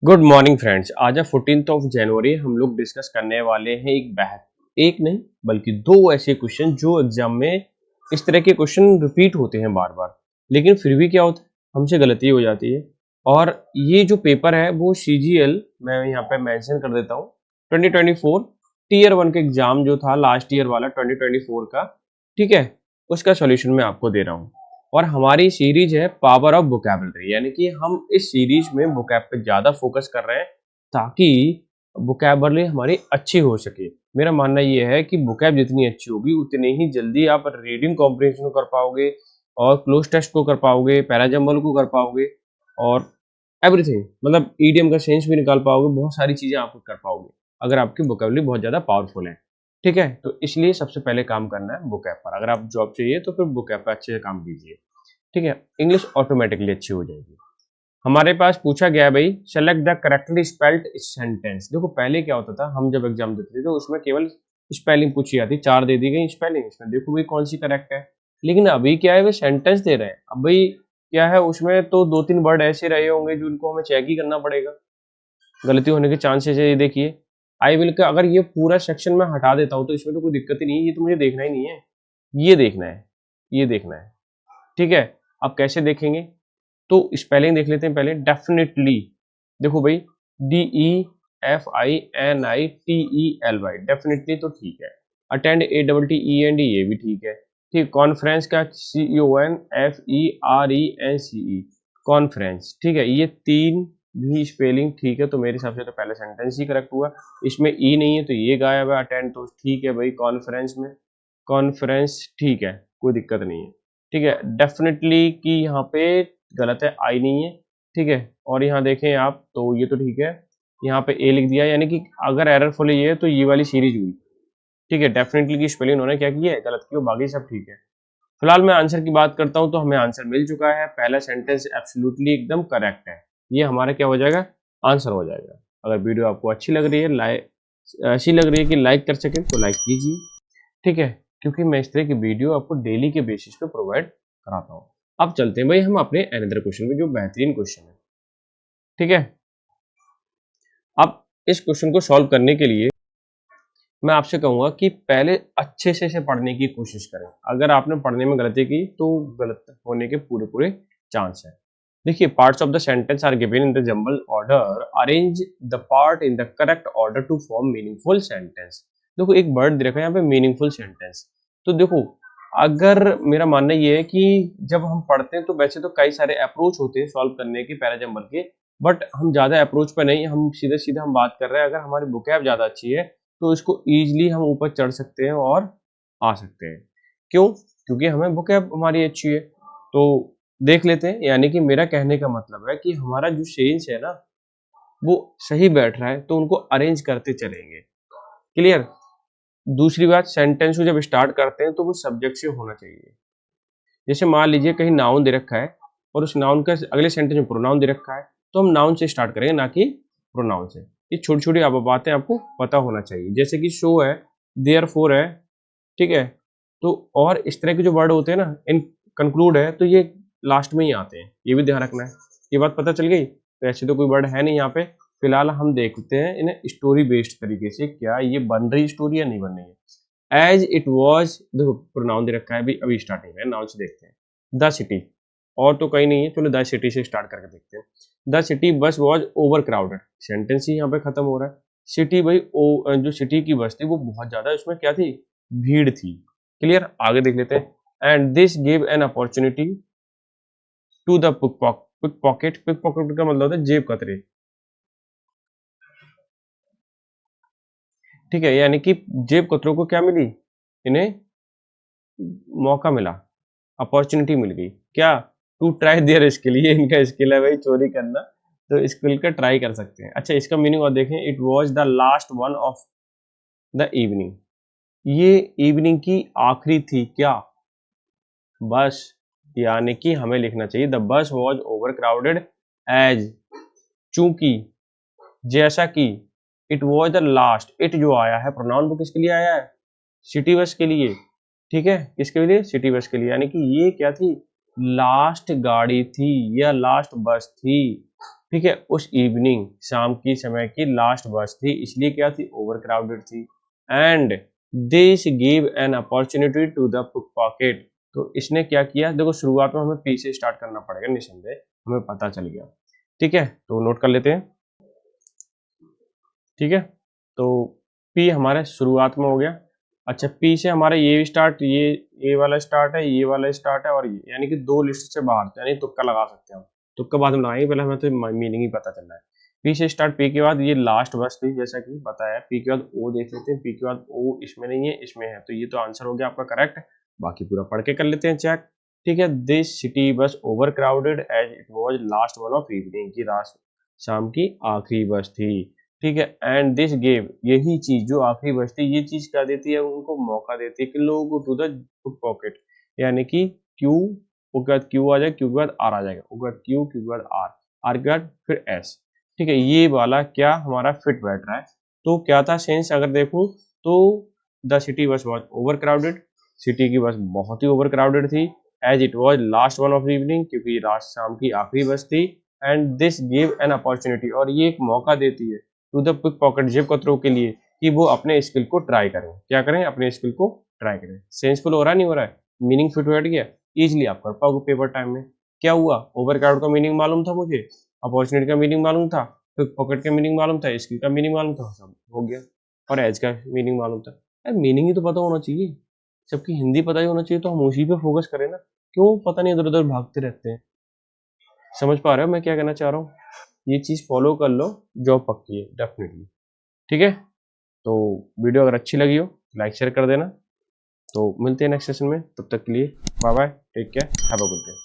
Good morning friends. आज है 14 जनवरी। हम लोग डिस्कस करने वाले हैं एक नहीं बल्कि दो ऐसे क्वेश्चन जो एग्जाम में इस तरह के क्वेश्चन रिपीट होते हैं बार बार, लेकिन फिर भी क्या होता है, हमसे गलती हो जाती है। और ये जो पेपर है वो CGL, मैं यहाँ पे मेंशन कर देता हूँ, 2024 टीयर 1 का एग्जाम जो था लास्ट ईयर वाला 2024 का, ठीक है, उसका सॉल्यूशन मैं आपको दे रहा हूँ। और हमारी सीरीज है पावर ऑफ वोकैबुलरी, यानी कि हम इस सीरीज में वोकैब पे ज्यादा फोकस कर रहे हैं ताकि वोकैबुलरी हमारी अच्छी हो सके। मेरा मानना यह है कि वोकैब जितनी अच्छी होगी उतनी ही जल्दी आप रीडिंग कॉम्प्रिहेंशन कर पाओगे और क्लोज टेस्ट को कर पाओगे, पैराजम्बल को कर पाओगे और एवरीथिंग, मतलब ईडियम का सेंस भी निकाल पाओगे। बहुत सारी चीजें आप कर पाओगे अगर आपकी वोकैबुलरी बहुत ज्यादा पावरफुल है। ठीक है, तो इसलिए सबसे पहले काम करना है वोकैब पर। अगर आप जॉब चाहिए तो फिर वोकैब पर अच्छे से काम कीजिए। ठीक है, इंग्लिश ऑटोमेटिकली अच्छी हो जाएगी। हमारे पास पूछा गया भाई, select the correctly spelled sentence. देखो पहले क्या होता था, हम जब एग्जाम देते थे तो उसमें केवल स्पेलिंग पूछी जाती, 4 दे दी गई स्पेलिंग, इसमें देखो भाई कौन सी करेक्ट है। लेकिन अभी क्या है, वे सेंटेंस दे रहे हैं। अब भाई क्या है, उसमें तो 2-3 वर्ड ऐसे रहे होंगे जिनको हमें चेक ही करना पड़ेगा, गलती होने के चांसेस है। ये देखिए, आई विल का अगर ये पूरा सेक्शन में हटा देता हूँ तो इसमें तो कोई दिक्कत ही नहीं है, ये तो मुझे देखना ही नहीं है, ये देखना है, ये देखना है। ठीक है, आप कैसे देखेंगे, तो स्पेलिंग देख लेते हैं पहले। डेफिनेटली, देखो भाई, DEFINITELY, डेफिनेटली तो ठीक है। अटेंड ATTEND, ये भी ठीक है। ठीक, कॉन्फ्रेंस का CONFERENCE, कॉन्फ्रेंस, ठीक है, ये 3 भी स्पेलिंग ठीक है। तो मेरे हिसाब से तो पहले सेंटेंस ही करेक्ट हुआ। इसमें ई नहीं है तो ये गायब है। अटेंड तो ठीक है भाई, कॉन्फ्रेंस में कॉन्फ्रेंस ठीक है, कोई दिक्कत नहीं है। ठीक है, डेफिनेटली की यहाँ पे गलत है, आई नहीं है। ठीक है, और यहाँ देखें आप तो ये तो ठीक है, यहाँ पे ए लिख दिया, यानी कि अगर एररफुल है ये तो ये वाली सीरीज हुई। ठीक है, डेफिनेटली की स्पेलिंग उन्होंने क्या की है, गलत की, बाकी सब ठीक है। फिलहाल मैं आंसर की बात करता हूँ तो हमें आंसर मिल चुका है। पहला सेंटेंस एब्सोल्युटली एकदम करेक्ट है, ये हमारा क्या हो जाएगा, आंसर हो जाएगा। अगर वीडियो आपको अच्छी लग रही है, ऐसी लग रही है कि लाइक कर सके तो लाइक कीजिए। ठीक है, क्योंकि मैं इस तरह की वीडियो आपको डेली के बेसिस पे प्रोवाइड कराता हूँ। अब चलते हैं भाई हम अपने अनदर क्वेश्चन पे, जो बेहतरीन क्वेश्चन है। ठीक है, अब इस क्वेश्चन को सॉल्व करने के लिए मैं आपसे कहूंगा कि पहले अच्छे से इसे पढ़ने की कोशिश करें। अगर आपने पढ़ने में गलती की तो गलत होने के पूरे पूरे चांस है। देखिए, parts of the sentence are given in the jumble order, arrange the part in the correct order to form meaningful sentence. देखो एक वर्ड दे रखा है यहाँ पे, मीनिंगफुल सेंटेंस। तो देखो, अगर मेरा मानना ये है कि जब हम पढ़ते हैं तो वैसे तो कई सारे अप्रोच होते हैं सॉल्व करने के पैराजंबल के, बट हम ज्यादा अप्रोच पे नहीं, हम सीधे सीधे हम बात कर रहे हैं। अगर हमारी बुकैब ज्यादा अच्छी है तो इसको इजीली हम ऊपर चढ़ सकते हैं और आ सकते हैं। क्यों? क्योंकि हमें बुकैब हमारी अच्छी है। तो देख लेते हैं, यानी कि मेरा कहने का मतलब है कि हमारा जो सेंस है ना वो सही बैठ रहा है, तो उनको अरेंज करते चलेंगे। क्लियर? दूसरी बात, सेंटेंस को जब स्टार्ट करते हैं तो वो सब्जेक्ट से होना चाहिए। जैसे मान लीजिए कहीं नाउन दे रखा है और उस नाउन का अगले सेंटेंस में प्रोनाउन दे रखा है, तो हम नाउन से स्टार्ट करेंगे, ना कि प्रोनाउन से। ये छोटी छोटी आप बातें आपको पता होना चाहिए। जैसे कि शो है, देयरफॉर है, ठीक है, तो और इस तरह के जो वर्ड होते हैं ना, इन कंक्लूड है, तो ये लास्ट में ही आते हैं, ये भी ध्यान रखना है। ये बात पता चल गई? तो ऐसे तो कोई वर्ड है नहीं यहाँ पे। फिलहाल हम देखते हैं इन्हें स्टोरी बेस्ड तरीके से, क्या ये बन रही स्टोरी या नहीं बन रही है। एज इट वॉज, देखो प्रोनाउन दे रखा है, अभी अभी स्टार्टिंग है, नाउन से देखते हैं। द सिटी, और तो कहीं नहीं है, चलो द सिटी से स्टार्ट करके देखते हैं। The city bus was over crowded, sentence ही यहाँ पे खत्म हो रहा है। सिटी भाई जो सिटी की बस थी वो बहुत ज्यादा, उसमें क्या थी, भीड़ थी। क्लियर? आगे देख लेते हैं। And this give an opportunity to the pick pocket. Pick pocket का मतलब होता है जेब कतरे। ठीक है, यानी कि जेब कतरों को क्या मिली, इन्हें मौका मिला, अपॉर्चुनिटी मिल गई। क्या? टू ट्राई देयर स्किल, ये इनका स्किल है भाई, चोरी करना, तो स्किल का ट्राई कर सकते हैं। अच्छा, इसका मीनिंग और देखें। It was the last one of the evening, ये इवनिंग की आखिरी थी क्या, बस। यानी कि हमें लिखना चाहिए the bus was over crowded as, चूंकि, जैसा कि, it was the last, it जो आया है प्रोनाउन वो किसके लिए आया है, सिटी बस के लिए। ठीक है, किसके लिए, सिटी बस के लिए, यानी कि ये क्या थी, लास्ट गाड़ी थी या लास्ट बस थी। ठीक है, उस इवनिंग शाम की समय की लास्ट बस थी, इसलिए क्या थी, ओवर क्राउडेड थी। And this give an opportunity to the pocket, तो इसने क्या किया, देखो शुरुआत में हमें पी से स्टार्ट करना पड़ेगा, निसंदेह हमें पता चल गया। ठीक है, तो नोट कर लेते हैं। ठीक है, तो पी हमारे शुरुआत में हो गया। अच्छा, पी से हमारा ये स्टार्ट, ये वाला स्टार्ट है, ये वाला स्टार्ट है, और ये यानी कि दो लिस्ट से बाहर थे, यानी तुक्का लगा सकते हैं हम। तुक्का बाद में लगाएंगे, पहले हमें तो मीनिंग ही पता चलना है। पी से स्टार्ट, पी के बाद ये लास्ट बस थी जैसा कि बताया। पी के बाद ओ देख लेते हैं, पी के बाद ओ इसमें नहीं है, इसमें है, तो ये तो आंसर हो गया आपका करेक्ट। बाकी पूरा पढ़ के कर लेते हैं चेक। ठीक है, this city bus over crowded as it was last one of evening, की रात शाम की आखिरी बस थी। ठीक है, एंड दिस गेव, यही चीज जो आखिरी बचती है, ये चीज क्या देती है, उनको मौका देती है कि लोगों को टू द पॉकेट, यानी कि क्यू, उसके बाद क्यू आ जाएगा, क्यू के बाद आर आ जाएगा, उसके बाद क्यू, क्यू के बाद आर, आर के बाद फिर एस। ठीक है, ये वाला क्या हमारा फिट बैठ रहा है। तो क्या था सेंस, अगर देखूं तो the city bus was over crowded, city की बस बहुत ही ओवर क्राउडेड थी, as it was last one of evening, क्योंकि रात शाम की आखिरी बस थी। And this give an opportunity, और ये एक मौका देती है टू द पिक पॉकेट, जेब कतरों के लिए, कि वो अपने स्किल को ट्राई करें। क्या करें, अपने स्किल को ट्राई करें। सेंसफुल हो रहा नहीं हो रहा है, मीनिंग फिट बैठ गया, इजिली आप कर पाओगे पेपर टाइम में। क्या हुआ, ओवर क्राउड का मीनिंग मालूम था मुझे, अपॉर्चुनिटी का मीनिंग मालूम था, पिक पॉकेट का मीनिंग मालूम था, स्किल का मीनिंग मालूम था, सब हो गया। और एज का मीनिंग मालूम था। मीनिंग ही तो पता होना चाहिए, सबकी हिंदी पता ही होना चाहिए, तो हम उसी पे फोकस करें ना, क्यों पता नहीं इधर उधर भागते रहते हैं। समझ पा रहे हो मैं क्या कहना चाह रहा हूँ, ये चीज फॉलो कर लो, जॉब पक्की है डेफिनेटली। ठीक है, तो वीडियो अगर अच्छी लगी हो लाइक शेयर कर देना। तो मिलते हैं नेक्स्ट सेशन में, तब तक के लिए bye bye, take care, have a good day.